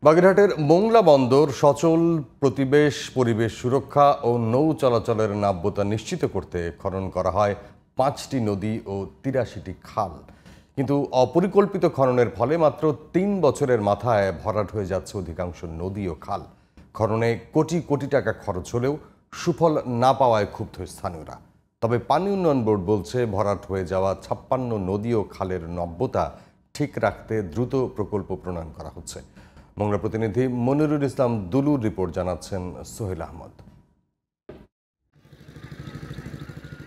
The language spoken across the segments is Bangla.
বাগেরহাটের মোংলা বন্দর সচল পরিবেশ সুরক্ষা ও নৌ চলাচলের নাব্যতা নিশ্চিত করতে খনন করা হয় 5টি নদী ও 83টি খাল। কিন্তু অপরিকল্পিত খননের ফলে মাত্র 3 বছরের মাথায় ভরাট হয়ে যাচ্ছে অধিকাংশ নদী ও খাল। খননে কোটি কোটি টাকা খরচ হলেও সুফল না পাওয়ায় ক্ষুব্ধ স্থানীয়রা। তবে পানি উন্নয়ন বোর্ড বলছে ভরাট হয়ে যাওয়া 56 নদী ও খালের নাব্যতা ঠিক রাখতে দ্রুত প্রকল্প প্রণয়ন করা হচ্ছে। মোংলা প্রতিনিধি মনিরুল ইসলাম দুলুর রিপোর্ট জানাচ্ছেন সোহেল আহমদ।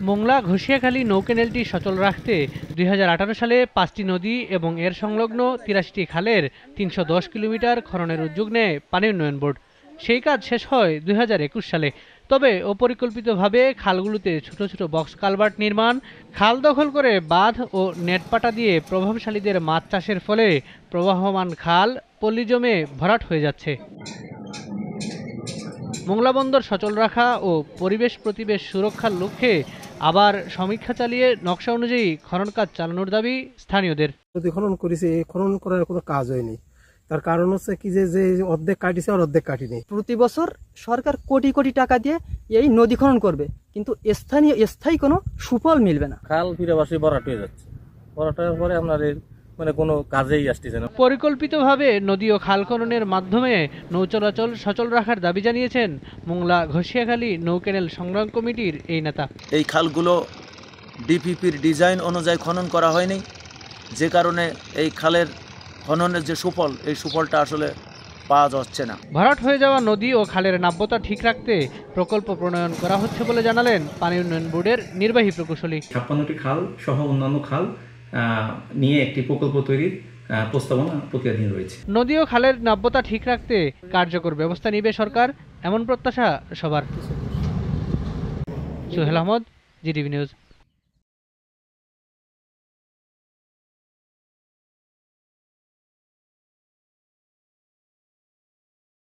মোংলা ঘষিয়াখালী নৌক্যানেলটি সচল রাখতে 2018 সালে 5টি নদী এবং এর সংলগ্ন 83টি খালের 310 কিলোমিটার খননের উদ্যোগ নেয় পানি উন্নয়ন বোর্ড। সেই কাজ শেষ হয় 2021 সালে। তবে অপরিকল্পিতভাবে খালগুলোতে ছোট ছোট বক্স কালভার্ট নির্মাণ, খাল দখল করে বাঁধ ও নেটপাটা দিয়ে প্রভাবশালীদের মাছ চাষের ফলে প্রবাহমান খাল পল্লী জমে ভরাট হয়ে যাচ্ছে। মোংলা বন্দর সচল রাখা ও পরিবেশ সুরক্ষার লক্ষ্যে আবার সমীক্ষা চালিয়ে নকশা অনুযায়ী খনন কাজ চালানোর দাবি স্থানীয়দের। নদী খনন করেছে, এই খনন করার কোনো কাজ হয়নি। তার কারণ হচ্ছে কি যে অর্ধেক কাটিছে আর অর্ধেক কাটিনি। প্রতি বছর সরকার কোটি কোটি টাকা দিয়ে এই নদী খনন করবে, কিন্তু স্থায়ী কোনো সুফল মিলবে না। খাল ফিরাবাসী ভরাট হয়ে যাচ্ছে, ভরাট হওয়ার পরে আপনার মানে কোনো কাজেই আসতেছে না। পরিকল্পিতভাবে নদী ও খাল খননের মাধ্যমে নৌ চলাচল সচল রাখার দাবি জানিয়েছেন মোংলা ঘষিয়াখালী নৌক্যানেল সংগ্রাম কমিটির এই নেতা। এই খালগুলো ডিপিপির ডিজাইন অনুযায়ী খনন করা হয়নি, যে কারণে এই খালের খননের যে সুফল, এই সুফলটা আসলে পাওয়া যাচ্ছে না। ভরাট হয়ে যাওয়া নদী ও খালের নাব্যতা ঠিক রাখতে প্রকল্প প্রণয়ন করা হচ্ছে বলে জানালেন পানি উন্নয়ন বোর্ডের নির্বাহী প্রকৌশলী। 56টি খাল সহ অন্যান্য খাল নিয়ে একটি প্রকল্প তৈরির প্রস্তাবনা প্রক্রিয়াধীন রয়েছে। নদী ও খালের নাব্যতা ঠিক রাখতে কার্যকর ব্যবস্থা নিবে সরকার, এমন প্রত্যাশা সবার। Sohel Ahmad, GTV news.